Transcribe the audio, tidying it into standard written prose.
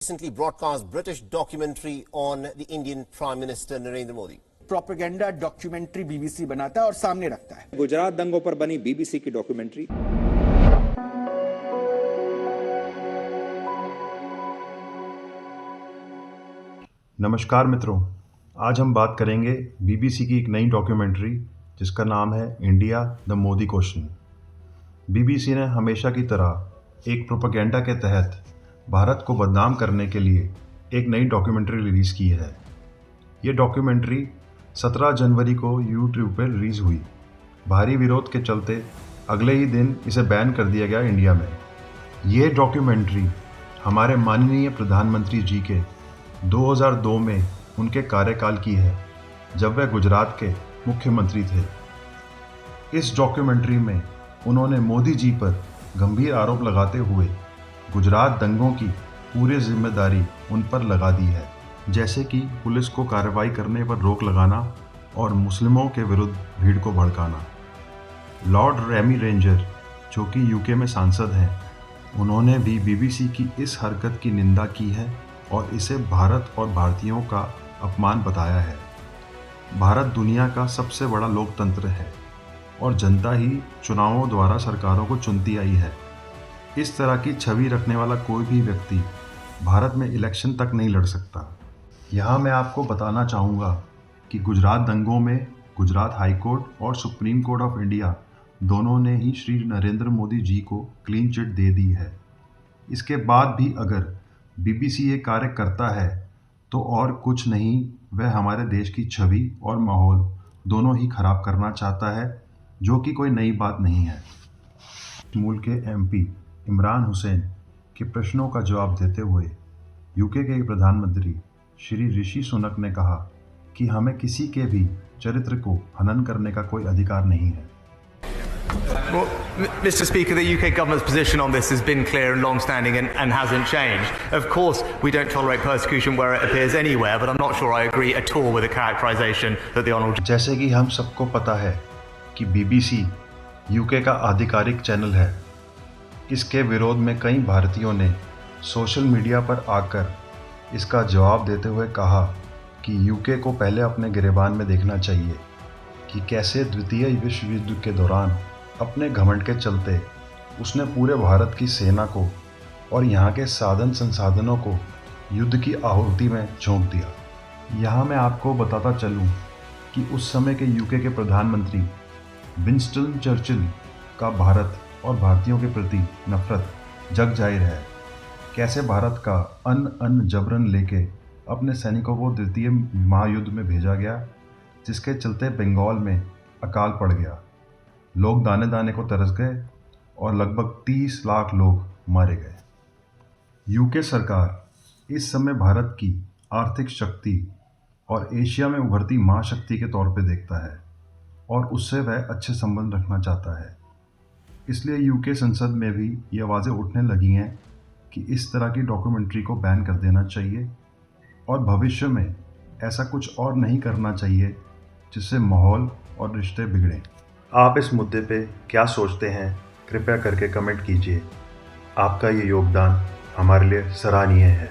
Recently broadcast British documentary on the Indian Prime Minister Narendra Modi. Propaganda documentary BBC बनाता है और सामने रखता है। गुजरात दंगों पर बनी बीबीसी की डॉक्यूमेंट्री। नमस्कार मित्रों, आज हम बात करेंगे बीबीसी की एक नई डॉक्यूमेंट्री जिसका नाम है India the Modi question. BBC ने हमेशा की तरह एक प्रोपेगेंडा के तहत भारत को बदनाम करने के लिए एक नई डॉक्यूमेंट्री रिलीज़ की है। ये डॉक्यूमेंट्री 17 जनवरी को यूट्यूब पर रिलीज़ हुई। भारी विरोध के चलते अगले ही दिन इसे बैन कर दिया गया इंडिया में। ये डॉक्यूमेंट्री हमारे माननीय प्रधानमंत्री जी के 2002 में उनके कार्यकाल की है, जब वह गुजरात के मुख्यमंत्री थे। इस डॉक्यूमेंट्री में उन्होंने मोदी जी पर गंभीर आरोप लगाते हुए गुजरात दंगों की पूरी जिम्मेदारी उन पर लगा दी है, जैसे कि पुलिस को कार्रवाई करने पर रोक लगाना और मुस्लिमों के विरुद्ध भीड़ को भड़काना। लॉर्ड रेमी रेंजर, जो कि यूके में सांसद हैं, उन्होंने भी बीबीसी की इस हरकत की निंदा की है और इसे भारत और भारतीयों का अपमान बताया है। भारत दुनिया का सबसे बड़ा लोकतंत्र है और जनता ही चुनावों द्वारा सरकारों को चुनती आई है। इस तरह की छवि रखने वाला कोई भी व्यक्ति भारत में इलेक्शन तक नहीं लड़ सकता। यहाँ मैं आपको बताना चाहूँगा कि गुजरात दंगों में गुजरात हाई कोर्ट और सुप्रीम कोर्ट ऑफ इंडिया दोनों ने ही श्री नरेंद्र मोदी जी को क्लीन चिट दे दी है। इसके बाद भी अगर बीबीसी ये कार्य करता है तो और कुछ नहीं, वह हमारे देश की छवि और माहौल दोनों ही खराब करना चाहता है, जो कि कोई नई बात नहीं है। मूल के एमपी इमरान हुसैन के प्रश्नों का जवाब देते हुए यूके के प्रधानमंत्री श्री ऋषि सुनक ने कहा कि हमें किसी के भी चरित्र को हनन करने का कोई अधिकार नहीं है। Well, Mr. Speaker, the UK government's position on this has been clear and long-standing and hasn't changed. Of course, we don't tolerate persecution where it appears anywhere, but I'm not sure I agree at all with the characterization that the Honourable... जैसे कि हम सबको पता है कि BBC UK का आधिकारिक channel है। इसके विरोध में कई भारतीयों ने सोशल मीडिया पर आकर इसका जवाब देते हुए कहा कि यूके को पहले अपने गिरेबान में देखना चाहिए कि कैसे द्वितीय विश्व युद्ध के दौरान अपने घमंड के चलते उसने पूरे भारत की सेना को और यहाँ के साधन संसाधनों को युद्ध की आहुति में झोंक दिया। यहाँ मैं आपको बताता चलूँ कि उस समय के यूके के प्रधानमंत्री विंस्टन चर्चिल का भारत और भारतीयों के प्रति नफरत जग जाहिर है। कैसे भारत का अन्न जबरन लेके अपने सैनिकों को द्वितीय महायुद्ध में भेजा गया, जिसके चलते बंगाल में अकाल पड़ गया, लोग दाने दाने को तरस गए और लगभग 30 लाख लोग मारे गए। यूके सरकार इस समय भारत की आर्थिक शक्ति और एशिया में उभरती महाशक्ति के तौर पे देखता है और उससे वह अच्छे संबंध रखना चाहता है। इसलिए यूके संसद में भी ये आवाज़ें उठने लगी हैं कि इस तरह की डॉक्यूमेंट्री को बैन कर देना चाहिए और भविष्य में ऐसा कुछ और नहीं करना चाहिए जिससे माहौल और रिश्ते बिगड़ें। आप इस मुद्दे पे क्या सोचते हैं, कृपया करके कमेंट कीजिए। आपका ये योगदान हमारे लिए सराहनीय है।